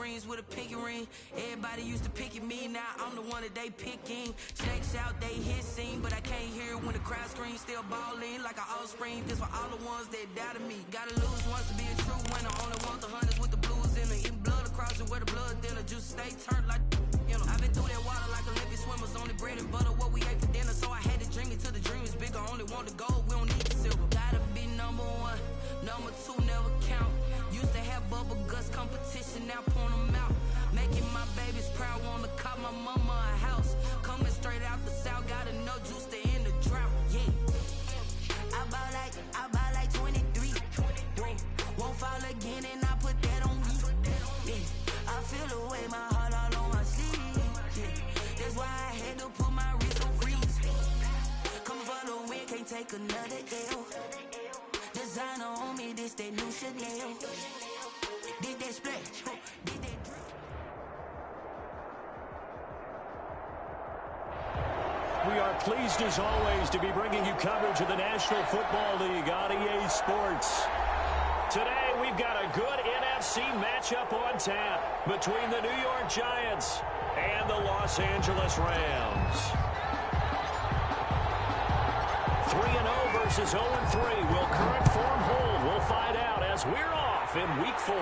screens with a pinky ring. Everybody used to pick at me, now I'm the one that they picking. Snakes out, they hit scene, but I can't hear it when the crowd screams. Still balling like an offspring. This for all the ones that doubted me. Gotta lose once to be a true winner. Only want the hunters with the blues in it. Eating blood across it where the blood thinner. Juice stay turned like, you know. I've been through that water like Olympic swimmers. Only bread and butter, what we ate for dinner. So I had to dream it till the dream is bigger. Only want the gold, we don't need the silver. Gotta be number one, number two never count. Used to have bubble guts competition, now point them out. Making my babies proud, wanna cop my mama a house. Coming straight out the south, gotta know juice to end the drought. Yeah, I buy like 23. Won't fall again and I put that on me. Yeah, I feel the way, my heart all on my sleeve. Yeah, that's why I had to put my wrist on freeze. Come for the win, can't take another L. Designer on me, this that new Chanel. Did that splash, did that drip. We are pleased as always to be bringing you coverage of the National Football League on EA Sports. Today we've got a good NFC matchup on tap between the New York Giants and the Los Angeles Rams. 3-0 versus 0-3. Will current form hold? We'll find out as we're off in Week 4.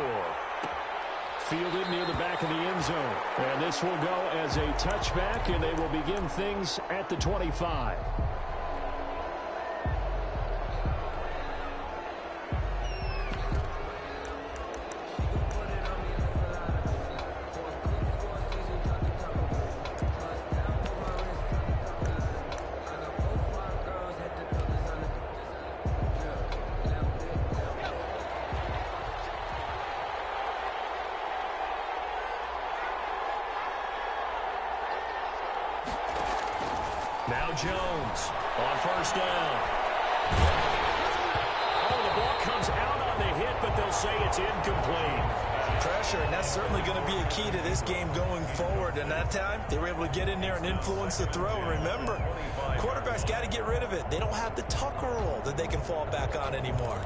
Fielded near the back of the end zone. And this will go as a touchback, and they will begin things at the 25. Now Jones on first down. Oh, the ball comes out on the hit, but they'll say it's incomplete. Pressure, and that's certainly going to be a key to this game going forward. And that time, they were able to get in there and influence the throw. Remember, quarterbacks got to get rid of it. They don't have the Tucker rule that they can fall back on anymore.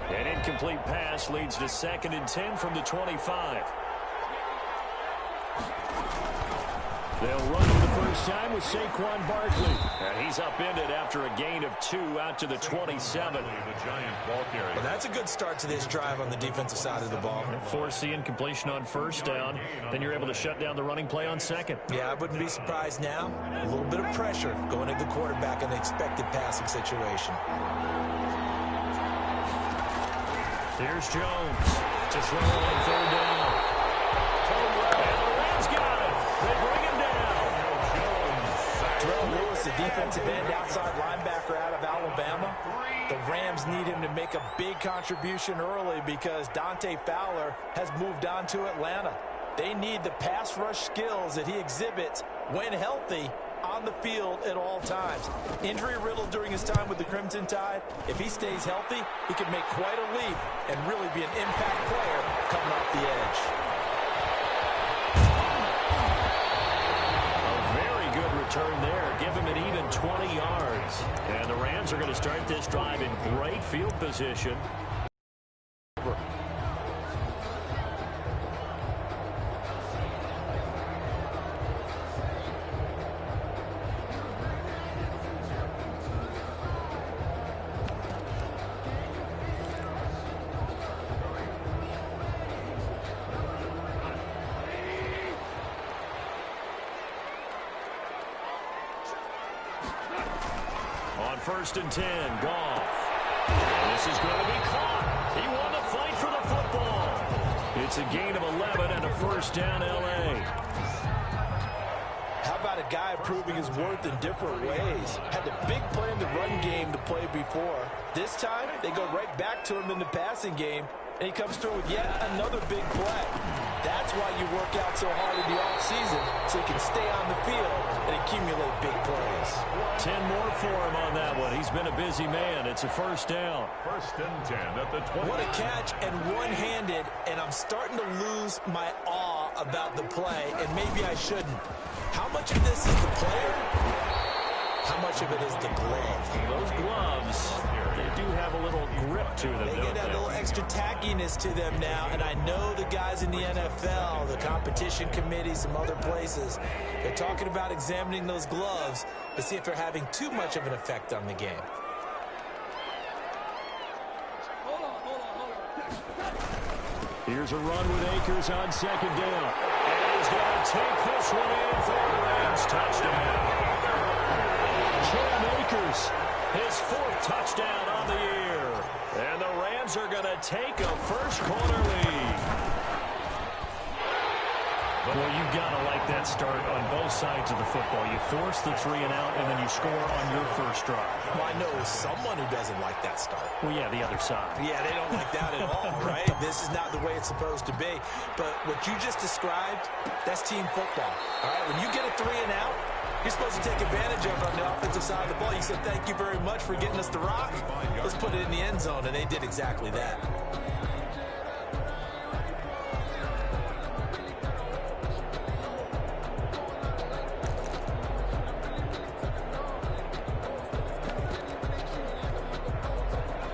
An incomplete pass leads to 2nd and 10 from the 25. They'll run for the first time with Saquon Barkley. And he's upended after a gain of 2 out to the 27. Well, that's a good start to this drive on the defensive side of the ball. Force the incompletion on first down. Then you're able to shut down the running play on second. Yeah, I wouldn't be surprised now. A little bit of pressure going into the quarterback in an expected passing situation. Here's Jones to throw on 3rd down. And the Rams got it. They bring him down. Terrell Lewis, the defensive end, outside linebacker out of Alabama. The Rams need him to make a big contribution early because Dante Fowler has moved on to Atlanta. They need the pass rush skills that he exhibits when healthy on the field at all times. Injury riddled during his time with the Crimson Tide. If he stays healthy, he can make quite a leap and really be an impact player coming off the edge. Turn there, give him an even 20 yards. And the Rams are going to start this drive in great field position. On 1st and 10, Goff. And this is going to be caught. He won the fight for the football. It's a gain of 11 and a first down, L.A. How about a guy proving his worth in different ways? Had the big play in the run game to play before. This time, they go right back to him in the passing game, and he comes through with yet another big play. That's why you work out so hard in the offseason, so you can stay on the field and accumulate big plays. 10 more for him on that one. He's been a busy man. It's a first down. 1st and 10 at the 20. What a catch and one-handed, and I'm starting to lose my awe about the play, and maybe I shouldn't. How much of this is the player? How much of it is the glove? Those gloves, they do have a little grip to them, They get that little extra tackiness to them now, and I know the guys in the NFL, the competition committee, some other places, they're talking about examining those gloves to see if they're having too much of an effect on the game. Here's a run with Akers on second down. And he's going to take this one in for the Rams. Touchdown. Cam Akers, his 4th touchdown on the year. And the Rams are going to take a first-quarter lead. Well, you've got to like that start on both sides of the football. You force the 3 and out, and then you score on your first drive. Well, I know someone who doesn't like that start. Well, yeah, the other side. Yeah, they don't like that at all, right? This is not the way it's supposed to be. But what you just described, that's team football. All right, when you get a 3 and out, you're supposed to take advantage of it on the offensive side of the ball. You said, thank you very much for getting us the rock. Let's put it in the end zone, and they did exactly that.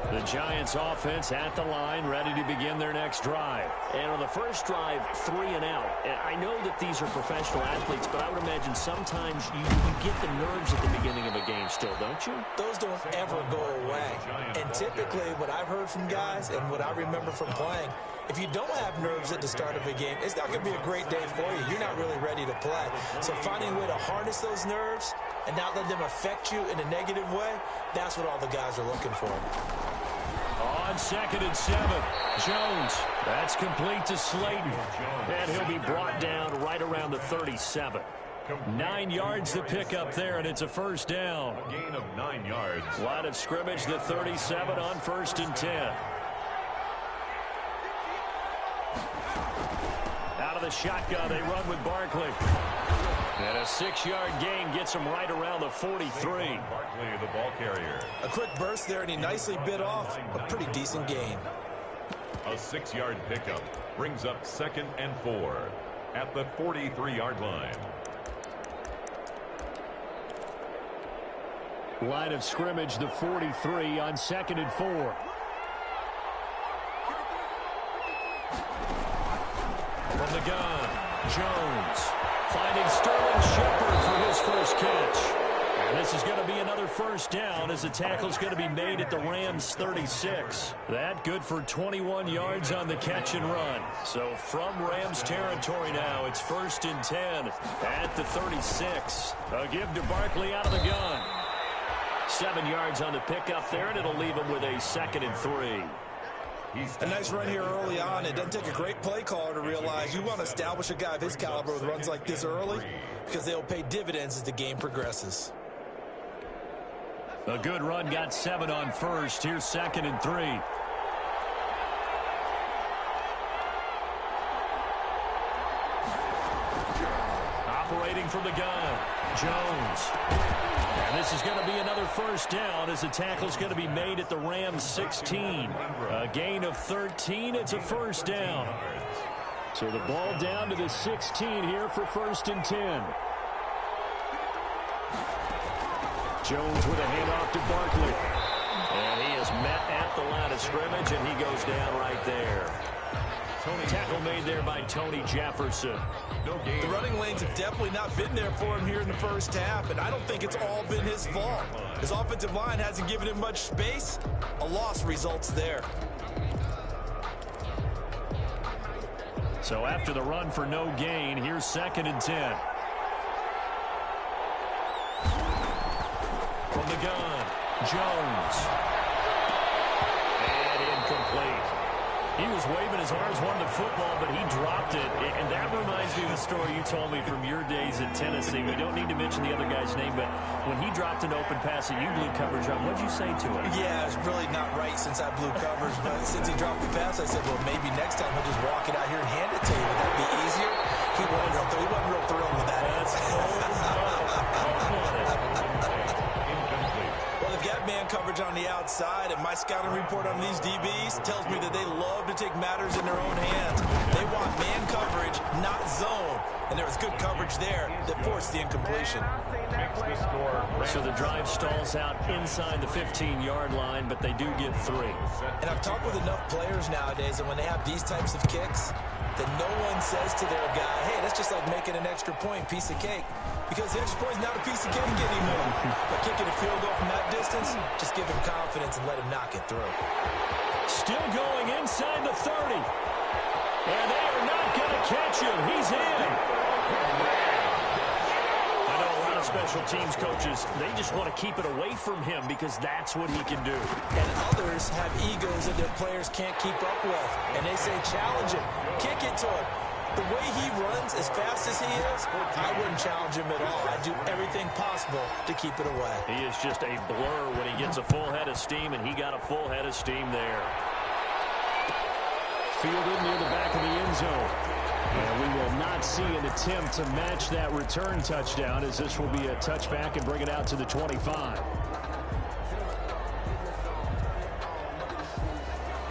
The Giants offense at the line, ready to begin their next drive. And on the first drive, 3 and out. And I know that these are professional athletes, but I would imagine sometimes you get the nerves at the beginning of a game still, don't you? Those don't ever go away. And typically what I've heard from guys and what I remember from playing, if you don't have nerves at the start of a game, it's not going to be a great day for you. You're not really ready to play. So finding a way to harness those nerves and not let them affect you in a negative way, that's what all the guys are looking for. On 2nd and 7, Jones. That's complete to Slayton. And he'll be brought down right around the 37. 9 yards to pick up there, and it's a first down. A gain of 9 yards. Line of scrimmage, the 37 on 1st and 10. Out of the shotgun, they run with Barkley. And a 6-yard gain gets him right around the 43. Barkley, the ball carrier. A quick burst there, and he nicely bit off a pretty decent gain. A 6-yard pickup brings up 2nd and 4 at the 43-yard line. Line of scrimmage, the 43 on 2nd and 4. From the gun, Jones finding Sterling Shepard for his first catch. And this is going to be another first down as the tackle's going to be made at the Rams 36. That good for 21 yards on the catch and run. So from Rams territory now, it's 1st and 10 at the 36. A give to Barkley out of the gun. 7 yards on the pickup there, and it'll leave him with a 2nd and 3. A nice run here early on. It doesn't take a great play caller to realize you want to establish a guy of his caliber with runs like this early because they'll pay dividends as the game progresses. A good run, got 7 on 1st. Here's 2nd and 3. Operating from the gun, Jones. And this is going to be another first down as the tackle's going to be made at the Rams 16. A gain of 13. It's a first down. So the ball down to the 16 here for 1st and 10. Jones with a handoff to Barkley. And he is met at the line of scrimmage, and he goes down right there. Tackle made there by Tony Jefferson. The running lanes have definitely not been there for him here in the first half, and I don't think it's all been his fault. His offensive line hasn't given him much space. A loss results there. So after the run for no gain, here's 2nd and 10. From the gun, Jones. And incomplete. He was waving his arms, wanting the football, but he dropped it. And that reminds me of the story you told me from your days in Tennessee. We don't need to mention the other guy's name, but when he dropped an open pass that you blew coverage on, what'd you say to him? Yeah, it's really not right since I blew coverage, but since he dropped the pass, I said, well, maybe next time he'll just walk it out here and hand it to you. Would that be easier? He wasn't real thrilled with that answer. Well, they've got man coverage on the outside, and my scouting report on these DBs tells me that they love to take matters in their own hands. They want man coverage, not zone. And there was good coverage there that forced the incompletion. Makes the score. So the drive stalls out inside the 15-yard line, but they do get 3. And I've talked with enough players nowadays, and when they have these types of kicks, that no one says to their guy, hey, that's just like making an extra point, piece of cake. Because the extra point is not a piece of cake anymore. By kicking a field goal from that distance, just give him confidence and let him knock it through. Still going inside the 30. And they are not going to catch him. He's in. I know a lot of special teams coaches, they just want to keep it away from him because that's what he can do. And others have egos that their players can't keep up with. And they say, challenge him. Kick it to him. The way he runs, as fast as he is, I wouldn't challenge him at all. I'd do everything possible to keep it away. He is just a blur when he gets a full head of steam, and he got a full head of steam there. Fielded near the back of the end zone. And we will not see an attempt to match that return touchdown, as this will be a touchback and bring it out to the 25.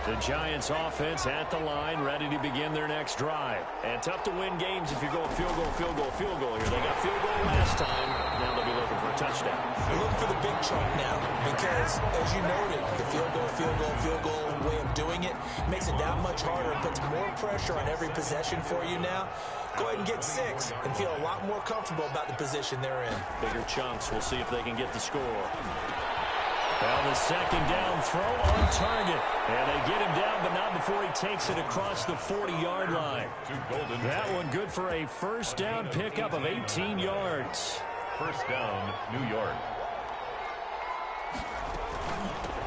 The Giants offense at the line, ready to begin their next drive. And tough to win games if you're going field goal, field goal, field goal here. They got field goal last time. Now they'll be looking for a touchdown. They're looking for the big chunk now because, as you noted, the field goal way of doing it makes it that much harder and puts more pressure on every possession for you now. Go ahead and get 6 and feel a lot more comfortable about the position they're in. Bigger chunks. We'll see if they can get the score. Well, the second down throw on target. And they get him down, but not before he takes it across the 40-yard line. That one good for a first down pickup of 18 yards. First down, New York.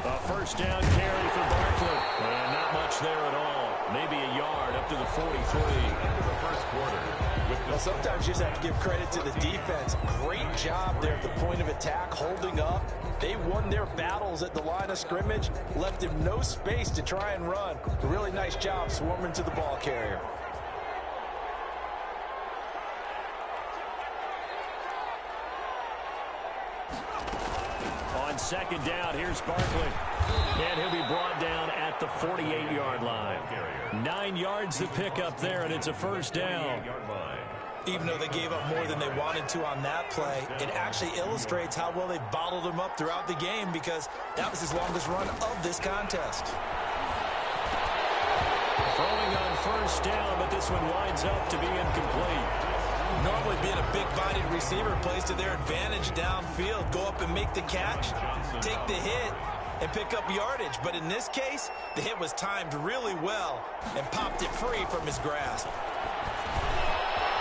A first down carry for Barkley. And not much there at all. Maybe a yard up to the 43. Into the first quarter. Well, sometimes you just have to give credit to the defense. Great job there at the point of attack, holding up. They won their battles at the line of scrimmage, left him no space to try and run. A really nice job swarming to the ball carrier. On second down, here's Barkley. And he'll be brought down at the 48-yard line. 9 yards to pick up there, and it's a first down. Even though they gave up more than they wanted to on that play, it actually illustrates how well they bottled them up throughout the game because that was his longest run of this contest. Throwing on first down, but this one winds up to be incomplete. Normally being a big-bodied receiver plays to their advantage downfield. Go up and make the catch, take the hit, and pick up yardage. But in this case, the hit was timed really well and popped it free from his grasp.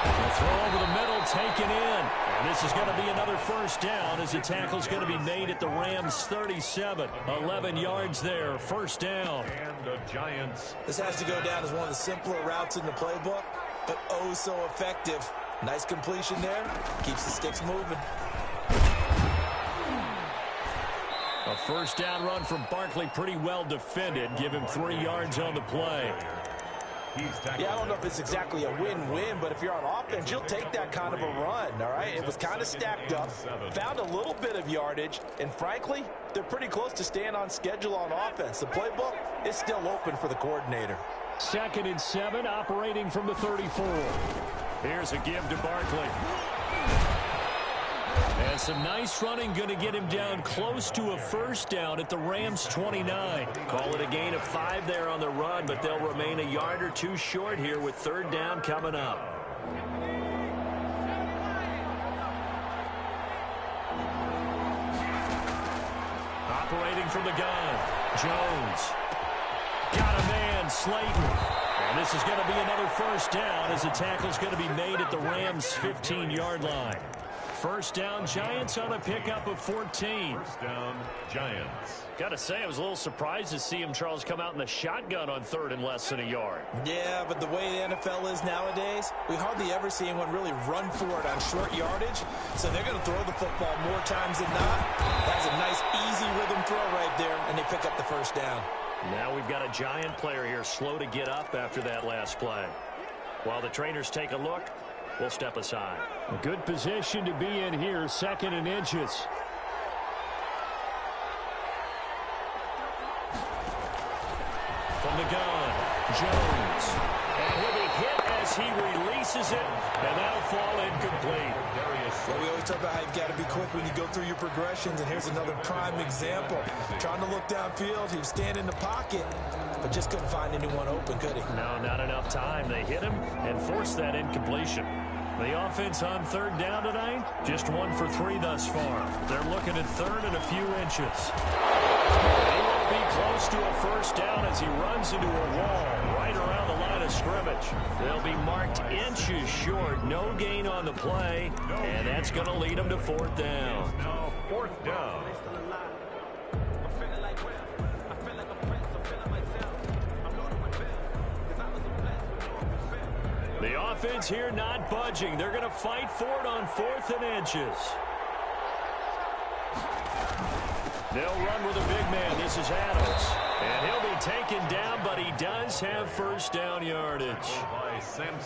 The throw over the middle taken in. And this is going to be another first down as the tackle's going to be made at the Rams 37. 11 yards there, first down. And the Giants. This has to go down as one of the simpler routes in the playbook, but oh so effective. Nice completion there. Keeps the sticks moving. A first down run from Barkley, pretty well defended. Give him 3 yards on the play. Yeah, I don't know if it's exactly a win-win, but if you're on offense, you'll take that kind of a run, all right? It was kind of stacked up, found a little bit of yardage, and frankly, they're pretty close to staying on schedule on offense. The playbook is still open for the coordinator. 2nd and 7, operating from the 34. Here's a give to Barkley. And some nice running, going to get him down close to a first down at the Rams 29. Call it a gain of 5 there on the run, but they'll remain a yard or 2 short here with 3rd down coming up. Operating from the gun, Jones. Got a man, Slayton. And this is going to be another first down as the tackle's going to be made at the Rams 15-yard line. First down, Giants on a pickup of 14. First down, Giants. Got to say, I was a little surprised to see him, Charles, come out in the shotgun on 3rd and less than a yard. Yeah, but the way the NFL is nowadays, we hardly ever see anyone really run for it on short yardage. So they're going to throw the football more times than not. That's a nice, easy rhythm throw right there, and they pick up the first down. Now we've got a Giant player here slow to get up after that last play. While the trainers take a look, we'll step aside. A good position to be in here, 2nd and inches. From the gun, Jones. And he'll be hit as as he releases it, and that'll fall incomplete. Well, we always talk about how you've got to be quick when you go through your progressions, and here's another prime example. Trying to look downfield, he was standing in the pocket, but just couldn't find anyone open, could he? No, not enough time. They hit him and forced that incompletion. The offense on third down tonight, just 1 for 3 thus far. They're looking at third and a few inches. He will be close to a first down as he runs into a wall right around the line of scrimmage. They'll be marked inches short. No gain on the play, and that's going to lead them to fourth down. Now fourth down. The offense here not budging. They're going to fight for it on 4th and inches. They'll run with a big man. This is Adams. And he'll be taken down, but he does have first down yardage.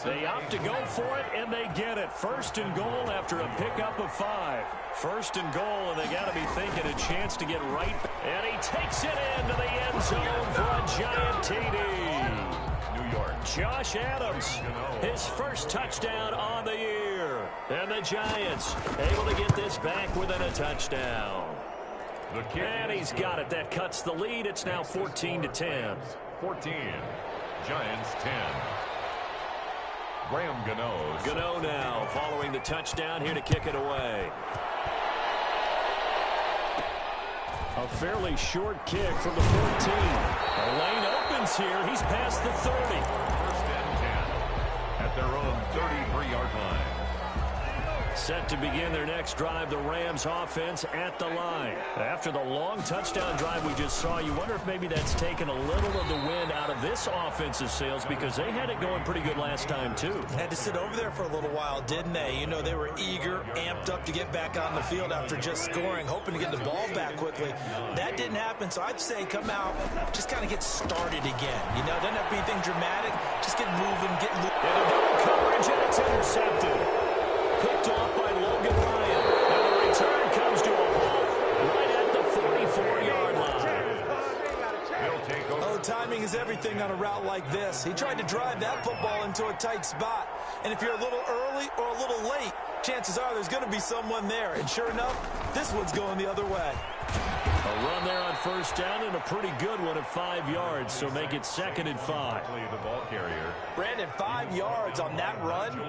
They opt to go for it, and they get it. 1st and goal after a pickup of 5. 1st and goal, and they got to be thinking a chance to get right. And he takes it into the end zone for a giant TD. Josh Adams, his first touchdown on the year. And the Giants able to get this back within a touchdown. And he's got it. That cuts the lead. It's now 14-10. 14. Giants 10. Graham Gano. Gano now following the touchdown here to kick it away. A fairly short kick from the 14. The lane opens here. He's past the 30. First and 10 at their own 33-yard line. Set to begin their next drive, the Rams offense at the line. After the long touchdown drive we just saw, you wonder if maybe that's taken a little of the wind out of this offensive sails because they had it going pretty good last time too. Had to sit over there for a little while, didn't they? You know, they were eager, amped up to get back on the field after just scoring, hoping to get the ball back quickly. That didn't happen, so I'd say come out, just kind of get started again. You know, doesn't have to be anything dramatic. Just get moving, get moving. And a double coverage, and it's intercepted. Picked off by Logan Ryan. And the return comes to a halt right at the 44-yard line. Oh, timing is everything on a route like this. He tried to drive that football into a tight spot. And if you're a little early or a little late, chances are there's going to be someone there. And sure enough, this one's going the other way. A run there on first down and a pretty good one at 5 yards, so make it 2nd and 5. The ball carrier. Brandon, 5 yards on that run.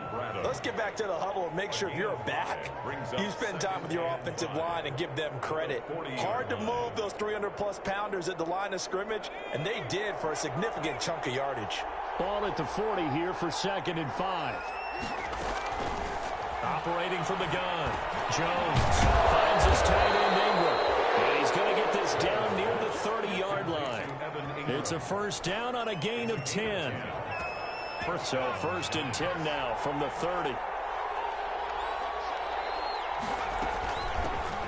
Let's get back to the huddle and make sure if you're a back, you spend time with your offensive line and give them credit. Hard to move those 300-plus pounders at the line of scrimmage, and they did for a significant chunk of yardage. Ball at the 40 here for 2nd and 5. Operating from the gun, Jones finds his tight end Ingram. And he's going to get this down near the 30-yard line. It's a first down on a gain of 10. So 1st and 10 now from the 30.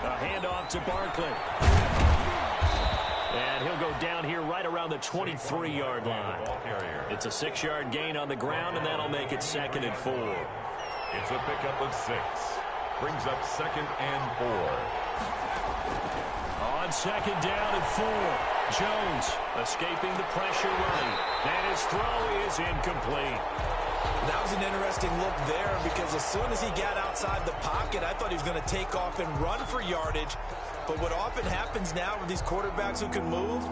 A handoff to Barkley. And he'll go down here right around the 23-yard line. It's a 6-yard gain on the ground, and that'll make it 2nd and 4. It's a pickup of 6. Brings up 2nd and 4. On 2nd down and 4. Jones escaping the pressure running. And his throw is incomplete. That was an interesting look there because as soon as he got outside the pocket, I thought he was going to take off and run for yardage. But what often happens now with these quarterbacks who can move,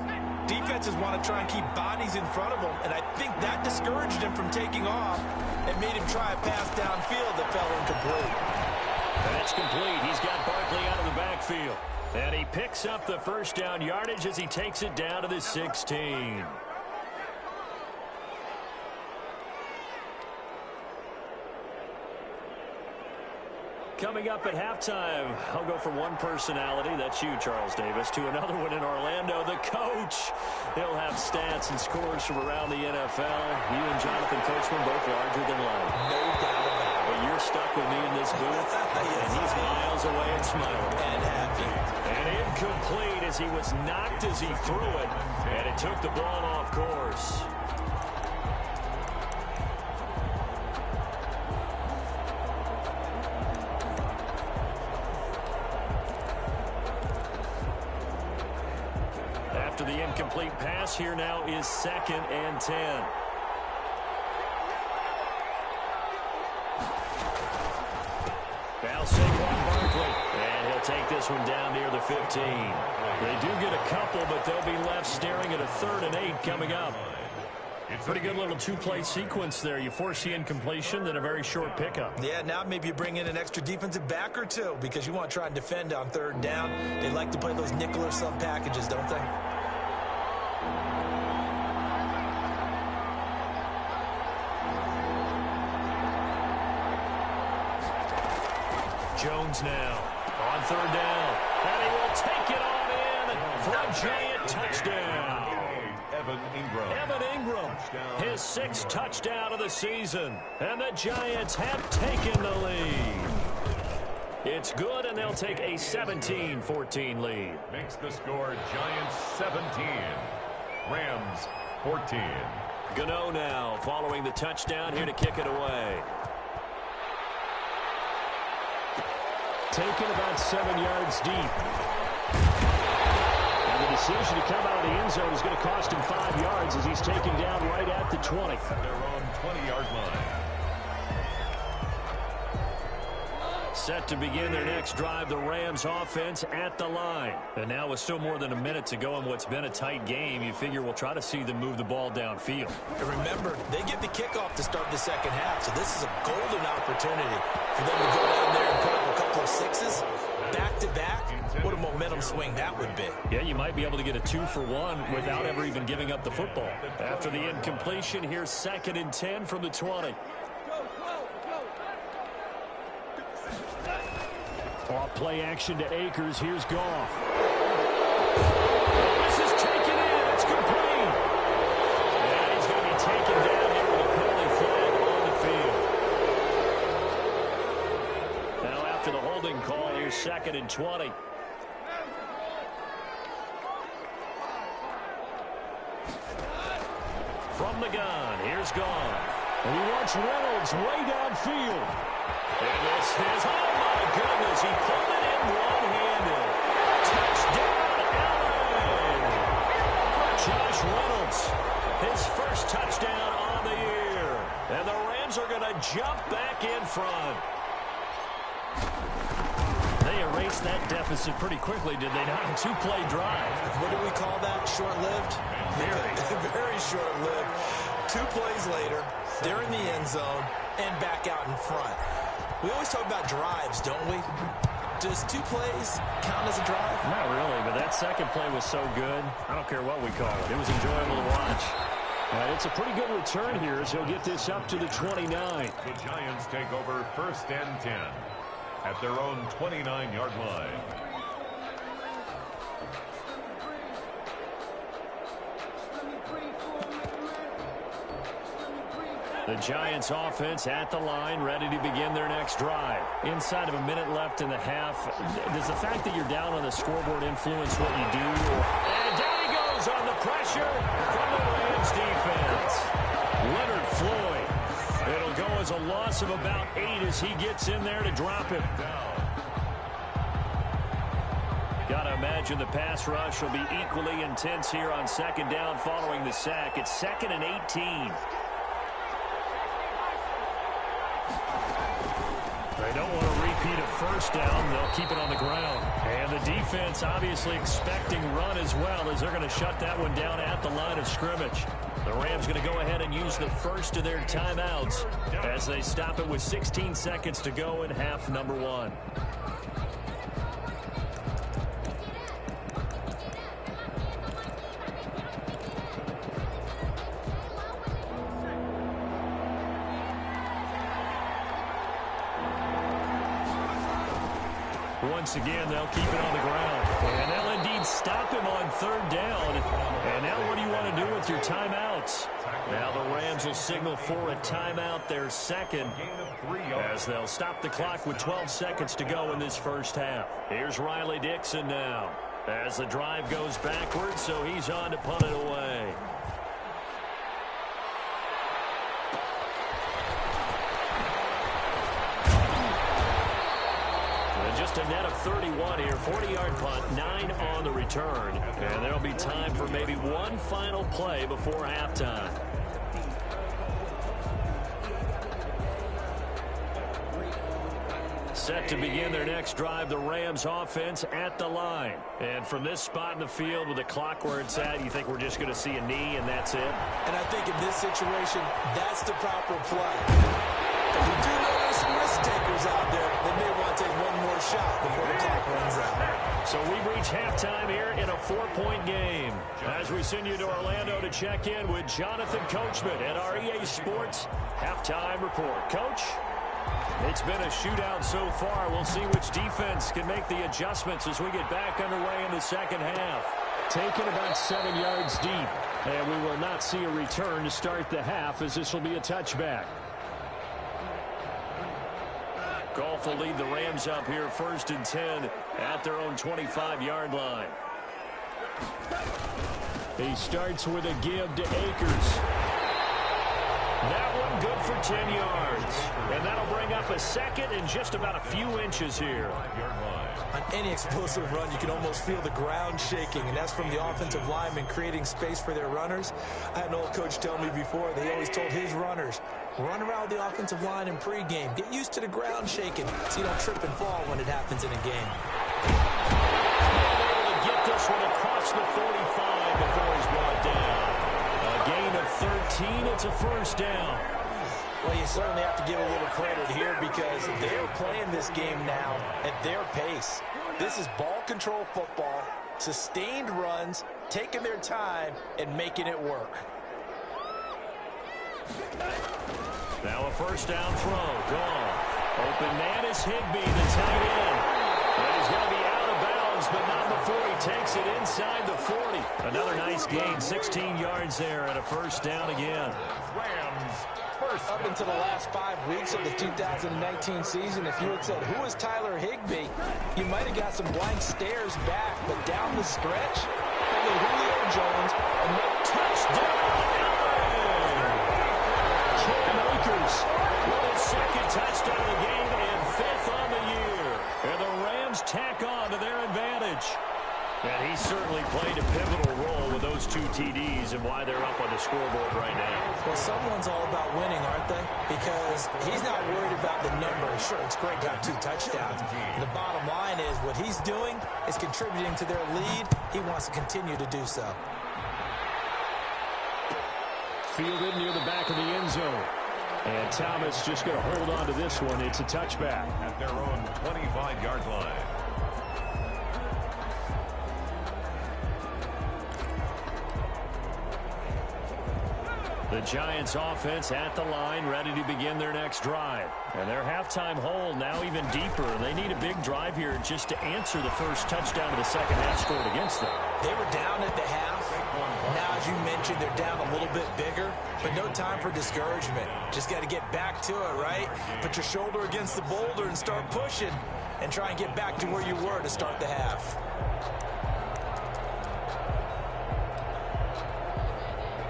defenses want to try and keep bodies in front of them. And I think that discouraged him from taking off and made him try a pass downfield that fell incomplete. That's complete. He's got Barkley out of the backfield. And he picks up the first down yardage as he takes it down to the 16. Coming up at halftime, I'll go from one personality, that's you, Charles Davis, to another one in Orlando, the coach. He'll have stats and scores from around the NFL. You and Jonathan Coachman both larger than life. No doubt about it. But you're stuck with me in this booth, and he's miles away and smiling. And happy. And incomplete as he was knocked as he threw it, and it took the ball off course. After the incomplete pass, here now is 2nd and 10. Now Saquon Barkley. And he'll take this one down near the 15. They do get a couple, but they'll be left staring at a 3rd and 8 coming up. Pretty good little two-play sequence there. You force the incompletion, then a very short pickup. Yeah, now maybe you bring in an extra defensive back or two because you want to try and defend on 3rd down. They like to play those nickel or sub packages, don't they? Jones now on 3rd down. And he will take it on in for a giant touchdown. Evan Ingram, his 6th touchdown of the season. And the Giants have taken the lead. It's good, and they'll take a 17-14 lead. Makes the score Giants 17, Rams 14. Gano now following the touchdown here to kick it away. Taken about 7 yards deep. And the decision to come out of the end zone is going to cost him 5 yards as he's taken down right at the 20. At their own 20-yard line. Set to begin their next drive, the Rams offense at the line. And now with still more than a minute to go in what's been a tight game, you figure we'll try to see them move the ball downfield. And remember, they get the kickoff to start the second half, so this is a golden opportunity for them to go down there and put up a couple of 6s back-to-back. What a momentum swing that would be. Yeah, you might be able to get a 2-for-1 without ever even giving up the football. After the incompletion, here's 2nd and 10 from the 20. Off play action to Akers. Here's Goff. This is taken in. It's complete. And he's going to be taken down here with a penalty flag on the field. Now after the holding call, here's 2nd and 20. From the gun, here's Goff. And he wants Reynolds way downfield. And this is, oh my goodness, he pulled it in one-handed. Touchdown, LA! Josh Reynolds, his first touchdown on the year. And the Rams are going to jump back in front. They erased that deficit pretty quickly, did they not? A 2-play drive. What do we call that? Short-lived? Very short-lived. 2 plays later, they're in the end zone and back out in front. We always talk about drives, don't we? Does 2 plays count as a drive? Not really, but that second play was so good. I don't care what we call it. It was enjoyable to watch. It's a pretty good return here as he'll get this up to the 29. The Giants take over 1st and 10 at their own 29-yard line. The Giants offense at the line, ready to begin their next drive. Inside of a minute left in the half, does the fact that you're down on the scoreboard influence what you do? And down he goes on the pressure from the Rams defense. Leonard Floyd. It'll go as a loss of about 8 as he gets in there to drop it. Got to imagine the pass rush will be equally intense here on 2nd down following the sack. It's 2nd and 18. They don't want to repeat a 1st down. They'll keep it on the ground. And the defense obviously expecting run as well as they're going to shut that one down at the line of scrimmage. The Rams going to go ahead and use the first of their timeouts as they stop it with 16 seconds to go in half number 1. Once again, they'll keep it on the ground. And they'll indeed stop him on 3rd down. And now what do you want to do with your timeouts? Now the Rams will signal for a timeout, their 2nd, as they'll stop the clock with 12 seconds to go in this first half. Here's Riley Dixon now as the drive goes backwards, so he's on to punt it away. Just a net of 31 here, 40-yard punt, 9 on the return. And there'll be time for maybe one final play before halftime. Set to begin their next drive, the Rams offense at the line. And from this spot in the field with the clock where it's at, you think we're just going to see a knee and that's it? And I think in this situation, that's the proper play. But we do know there's some risk takers out there that may want to take one more shot before the clock runs out. So we've reached halftime here in a 4-point game. As we send you to Orlando to check in with Jonathan Coachman at our EA Sports Halftime Report. Coach? It's been a shootout so far. We'll see which defense can make the adjustments as we get back underway in the second half. Taken about 7 yards deep, and we will not see a return to start the half as this will be a touchback. Goff will lead the Rams up here 1st and 10 at their own 25-yard line. He starts with a give to Akers. That one good for 10 yards. And that'll bring up a second and just about a few inches here. On any explosive run, you can almost feel the ground shaking, and that's from the offensive linemen creating space for their runners. I had an old coach tell me before, they always told his runners, run around the offensive line in pregame. Get used to the ground shaking so you don't trip and fall when it happens in a game. Able to get this one across the 45 before he's brought down. A gain of 13. It's a first down. Well, you certainly have to give a little credit here because they're playing this game now at their pace. This is ball control football, sustained runs, taking their time, and making it work. Now a first down throw. Gone. Open man is Higbee, the tight end. And he's going to be out of bounds, but not before he takes it inside the 40. Another nice gain, 16 yards there, and a first down again. Rams first. Up until the last 5 weeks of the 2019 season, if you had said, who is Tyler Higbee, you might have got some blank stares back. But down the stretch, only Julio Jones and no touchdown. Cam Akers with his second touchdown of the game and 5th on the year. And the Rams tack on to their advantage. And he certainly played a pivotal role with those 2 TDs and why they're up on the scoreboard right now. Well, someone's all about winning, aren't they? Because he's not worried about the number. Sure, it's great to have 2 touchdowns. And the bottom line is what he's doing is contributing to their lead. He wants to continue to do so. Fielded near the back of the end zone. And Thomas just going to hold on to this one. It's a touchback. At their own 25-yard line. The Giants offense at the line, ready to begin their next drive. And their halftime hole now even deeper. They need a big drive here just to answer the first touchdown of the second half scored against them. They were down at the half. Now, as you mentioned, they're down a little bit bigger, but no time for discouragement. Just got to get back to it, right? Put your shoulder against the boulder and start pushing and try and get back to where you were to start the half.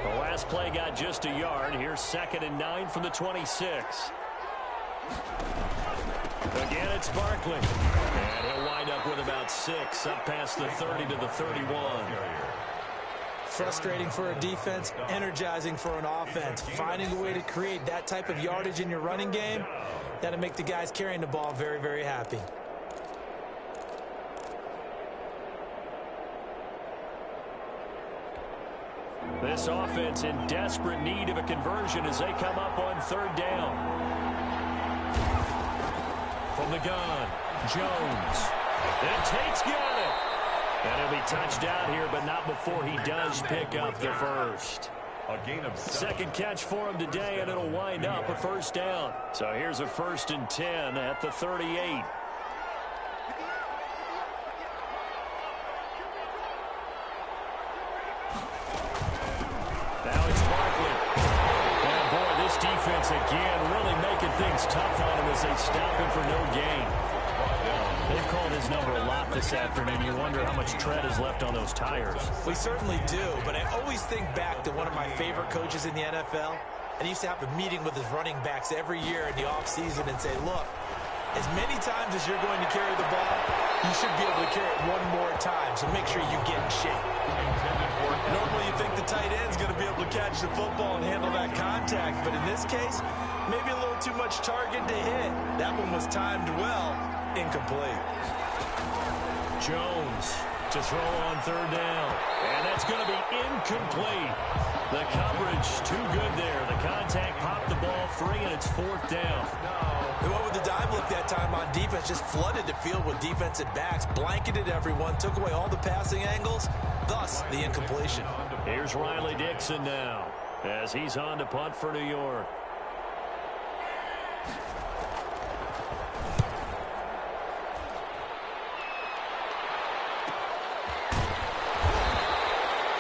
The last play got just a yard. Here's 2nd and 9 from the 26. Again, it's Barkley. And he'll wind up with about 6, up past the 30 to the 31. Frustrating for a defense, energizing for an offense. Finding a way to create that type of yardage in your running game, that'll make the guys carrying the ball very, very happy. This offense in desperate need of a conversion as they come up on 3rd down. From the gun, Jones. And Tate's got it. And he'll be touched out here, but not before he does pick up the first. A gain of 7. Second catch for him today, and it'll wind up a first down. So here's a 1st and 10 at the 38. Now it's Barkley. And boy, this defense again really making things tough on him as they stop him for no gain. They've called his number a lot this afternoon. You wonder how much tread is left on those tires. We certainly do, but I always think back to one of my favorite coaches in the NFL. And he used to have a meeting with his running backs every year in the offseason and say, look, as many times as you're going to carry the ball, you should be able to carry it one more time. So make sure you get in shape. Intended for Normally you think the tight end's going to be able to catch the football and handle that contact, but in this case, maybe a little too much target to hit. That one was timed well, incomplete. Jones to throw on third down. And that's going to be incomplete. The coverage too good there. The contact popped the ball free, and it's fourth down. They went with the dive look that time on defense, just flooded the field with defensive backs, blanketed everyone, took away all the passing angles, thus the incompletion. Here's Riley Dixon now as he's on to punt for New York.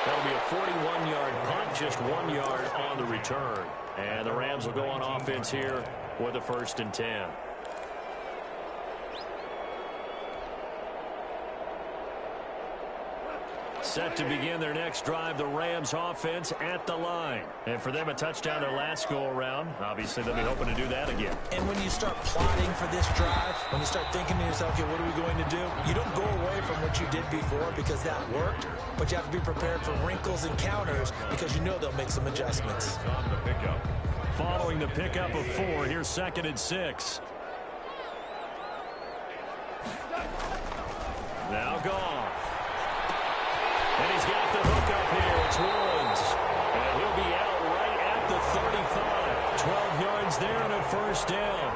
That'll be a 41-yard punt, just 1 yard on the return. And the Rams will go on offense here with a 1st and 10. Set to begin their next drive, the Rams offense at the line. And for them, a touchdown their last go-around. Obviously, they'll be hoping to do that again. And when you start plotting for this drive, when you start thinking to yourself, okay, what are we going to do? You don't go away from what you did before because that worked, but you have to be prepared for wrinkles and counters because you know they'll make some adjustments. Following the pickup of 4, here's 2nd and 6. Now Goff. And he's got the hook up here. It's Woods. And he'll be out right at the 35. 12 yards there and a 1st down.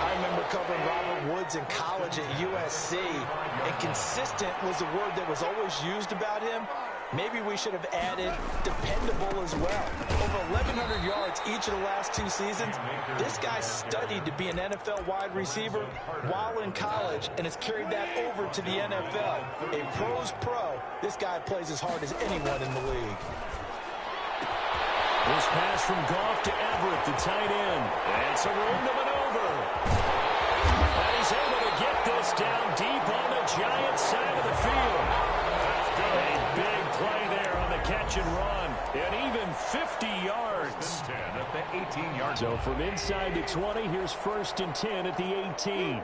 I remember covering Robert Woods in college at USC, and consistent was the word that was always used about him. Maybe we should have added dependable as well. Over 1,100 yards each of the last 2 seasons. This guy studied to be an NFL wide receiver while in college and has carried that over to the NFL. A pro's pro. This guy plays as hard as anyone in the league. This pass from Goff to Everett, the tight end. And some room to maneuver. And he's able to get this down deep on the Giants side of the field. A big play there on the catch and run. And even 50 yards. At the 18-yard. So from inside the 20, here's 1st and 10 at the 18.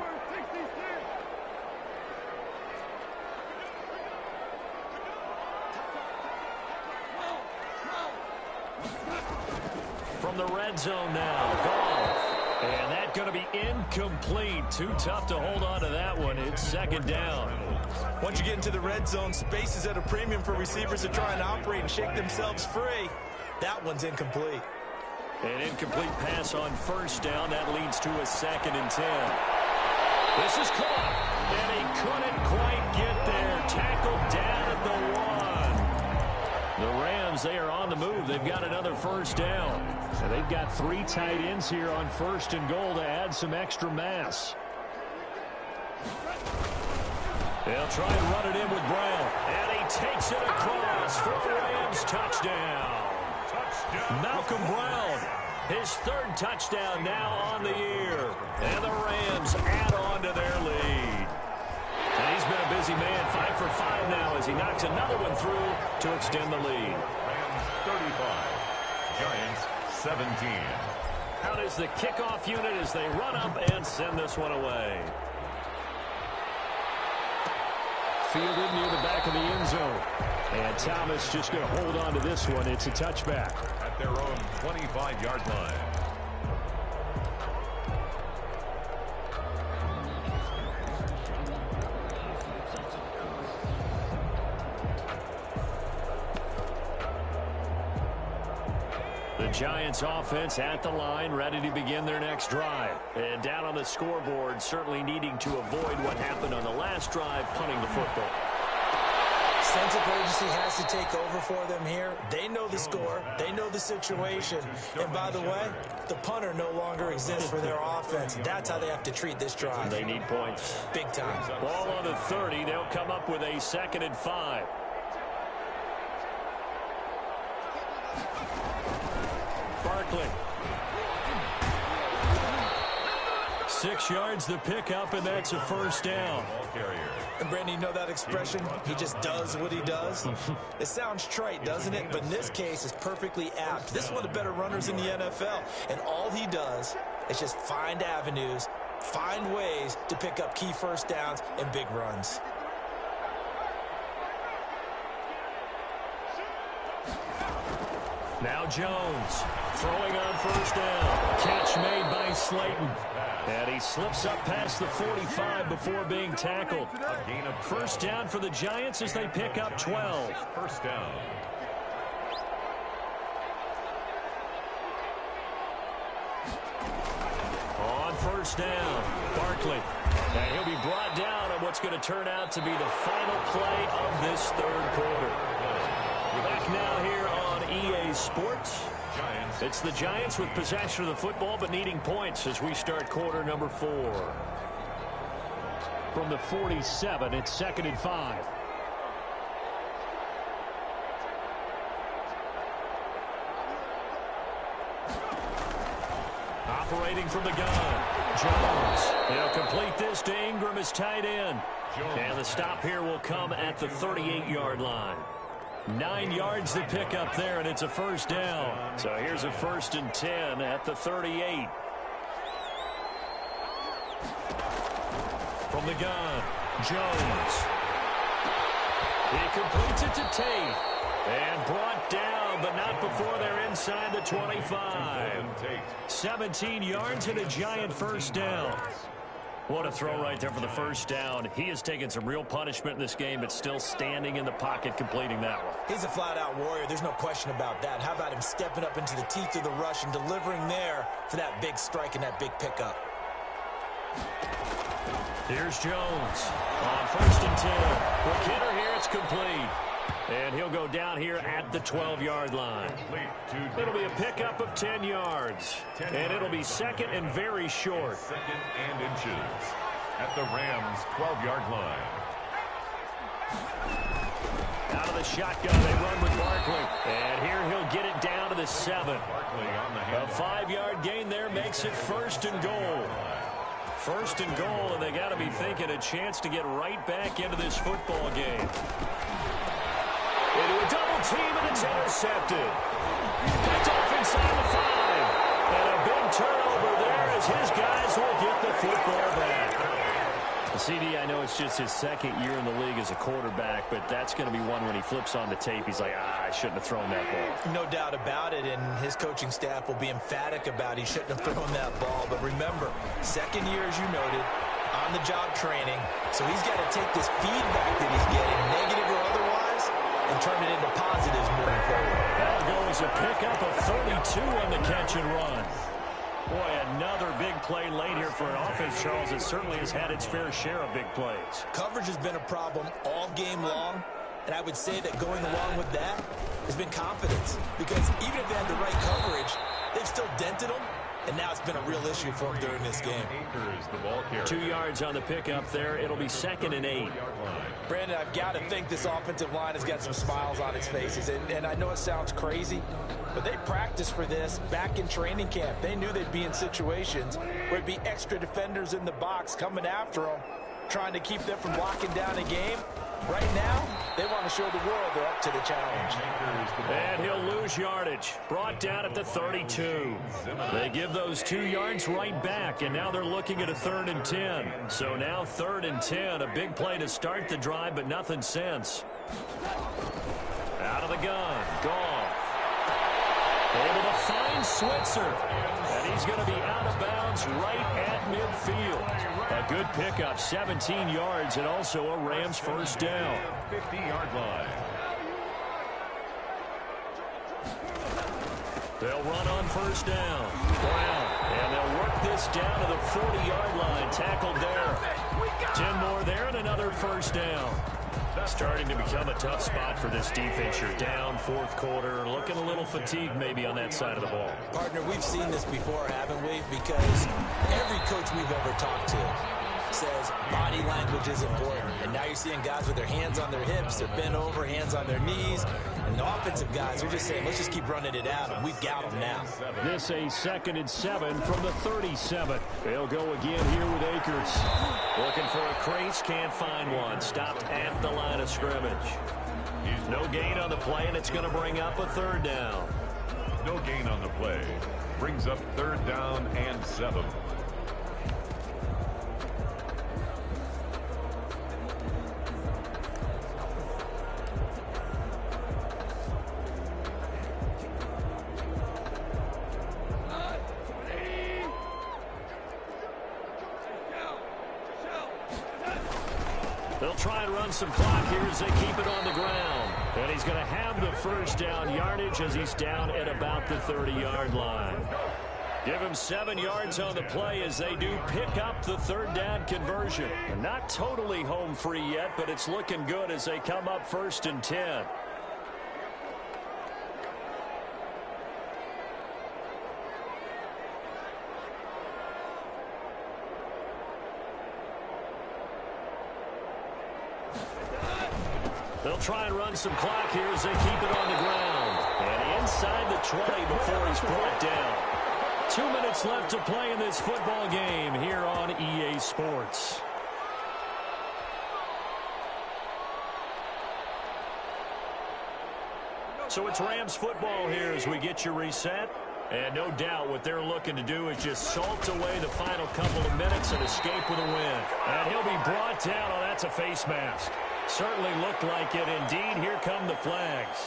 From the red zone now, Goff. And that's going to be incomplete. Too tough to hold on to that one. It's 2nd down. Once you get into the red zone, space is at a premium for receivers to try and operate and shake themselves free. That one's incomplete. An incomplete pass on 1st down. That leads to a 2nd and 10. This is caught. And he couldn't quite get there. Tackled down at the 1. The Rams, they are on the move. They've got another 1st down. And they've got 3 tight ends here on 1st and goal to add some extra mass. They'll try and run it in with Brown. And he takes it across for the Rams touchdown. Malcolm Brown, his 3rd touchdown now on the year. And the Rams add on to their lead. And he's been a busy man, 5 for 5 now as he knocks another one through to extend the lead. Rams 35, Giants 17. Out is the kickoff unit as they run up and send this one away. Fielded near the back of the end zone. And Thomas just going to hold on to this one. It's a touchback. At their own 25-yard line. The Giants offense at the line, ready to begin their next drive. And down on the scoreboard, certainly needing to avoid what happened on the last drive, punting the football. Sense of urgency has to take over for them here. They know the score. They know the situation. And by the way, the punter no longer exists for their offense. That's how they have to treat this drive. They need points. Big time. Ball on the 30. They'll come up with a 2nd and 5. Barkley. 6 yards the pickup, and that's a 1st down. And Brandon, you know that expression? He just does what he does. It sounds trite, doesn't it? But in this case, it's perfectly apt. This is one of the better runners in the NFL. And all he does is just find avenues, find ways to pick up key 1st downs and big runs. Now Jones throwing on first down. Catch made by Slayton. And he slips up past the 45 before being tackled. First down for the Giants as they pick up 12. First down. On first down, Barkley. And he'll be brought down on what's going to turn out to be the final play of this third quarter. We're back now here on EA Sports. It's the Giants with possession of the football but needing points as we start quarter number 4. From the 47, it's 2nd and 5. Operating from the gun, Jones. He'll complete this to Ingram as tight end. And the stop here will come at the 38-yard line. 9 yards to pick up there, and it's a first down. So here's a 1st and 10 at the 38. From the gun, Jones. He completes it to Tate. And brought down, but not before they're inside the 25. 17 yards and a Giant first down. What a throw right there for the first down. He has taken some real punishment in this game, but still standing in the pocket, completing that one. He's a flat-out warrior. There's no question about that. How about him stepping up into the teeth of the rush and delivering there for that big strike and that big pickup? Here's Jones on 1st and 10. For Kidder here, it's complete. And he'll go down here at the 12-yard line. It'll be a pickup of 10 yards. And it'll be 2nd and very short. 2nd and inches at the Rams' 12-yard line. Out of the shotgun, they run with Barkley. And here he'll get it down to the 7. A 5-yard gain there makes it 1st and goal. 1st and goal, and they got to be thinking a chance to get right back into this football game. Into a double team, and it's intercepted. Picked off inside the 5. And a big turnover there as his guys will get the football back. CD, I know it's just his 2nd year in the league as a quarterback, but that's going to be one when he flips on the tape. He's like, I shouldn't have thrown that ball. No doubt about it, and his coaching staff will be emphatic about he shouldn't have thrown that ball. But remember, 2nd year, as you noted, on-the-job training. So he's got to take this feedback that he's getting, negative or otherwise, and turn it into positives moving forward. That'll go as a pickup of 32 on the catch and run. Boy, another big play late here for an offense, Charles, that certainly has had its fair share of big plays. Coverage has been a problem all game long, and I would say that going along with that has been confidence. Because even if they had the right coverage, they've still dented them, and now it's been a real issue for them during this game. 2 yards on the pickup there. It'll be 2nd and 8. Brandon, I've got to think this offensive line has got some smiles on its faces. And I know it sounds crazy, but they practiced for this back in training camp. They knew they'd be in situations where there'd be extra defenders in the box coming after them, trying to keep them from locking down a game. Right now, they want to show the world they're up to the challenge. And he'll lose yardage. Brought down at the 32. They give those 2 yards right back, and now they're looking at a 3rd and 10. So now 3rd and 10, a big play to start the drive, but nothing since. Out of the gun, Goff. Able to find Switzer. And he's going to be out of bounds right at midfield. A good pickup, 17 yards, and also a Rams first down. 50-yard line. They'll run on first down. Brown. And they'll work this down to the 40-yard line. Tackled there. 10 more there and another first down. Starting to become a tough spot for this defense. You're down 4th quarter, looking a little fatigued maybe on that side of the ball. Partner, we've seen this before, haven't we? Because every coach we've ever talked to says body language is important. And now you're seeing guys with their hands on their hips, they're bent over, hands on their knees. And the offensive guys are just saying, let's just keep running it out, and we've got them now. This a 2nd and 7 from the 37. They'll go again here with Akers. Looking for a crease, can't find one. Stopped at the line of scrimmage. No gain on the play, and it's going to bring up a 3rd down. No gain on the play. Brings up 3rd down and 7. They'll try and run some clock here as they keep it on the ground. And he's going to have the first down yardage as he's down at about the 30-yard line. Give him 7 yards on the play as they do pick up the third down conversion. And not totally home free yet, but it's looking good as they come up 1st and 10. They'll try and run some clock here as they keep it on the ground. And inside the 20 before he's brought down. 2 minutes left to play in this football game here on EA Sports. So it's Rams football here as we get you reset. And no doubt what they're looking to do is just salt away the final couple of minutes and escape with a win. And he'll be brought down. Oh, that's a face mask. Certainly looked like it. Indeed, here come the flags.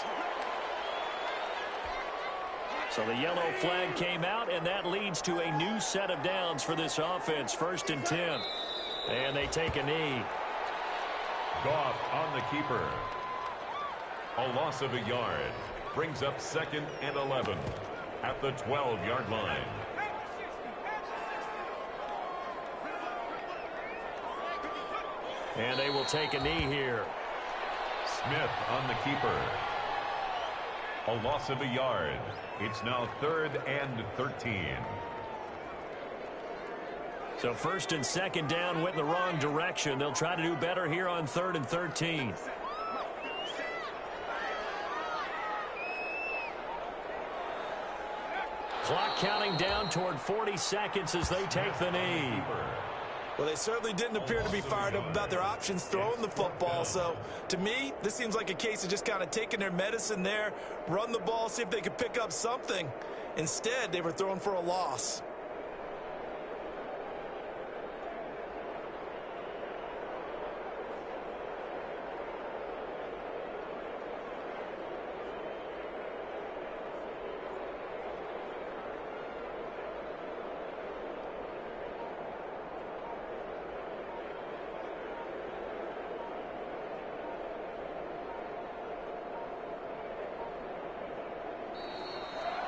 So the yellow flag came out, and that leads to a new set of downs for this offense. 1st and 10. And they take a knee. Goff on the keeper. A loss of a yard. Brings up 2nd and 11 at the 12-yard line. And they will take a knee here. Smith on the keeper. A loss of a yard. It's now 3rd and 13. So 1st and 2nd down went in the wrong direction. They'll try to do better here on 3rd and 13. Clock counting down toward 40 seconds as they take the knee. Well, they certainly didn't appear to be fired up about their options throwing the football. So, to me, this seems like a case of just kind of taking their medicine there, run the ball, see if they could pick up something. Instead, they were throwing for a loss.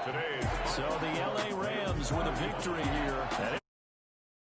Today, So the LA Rams with a victory here.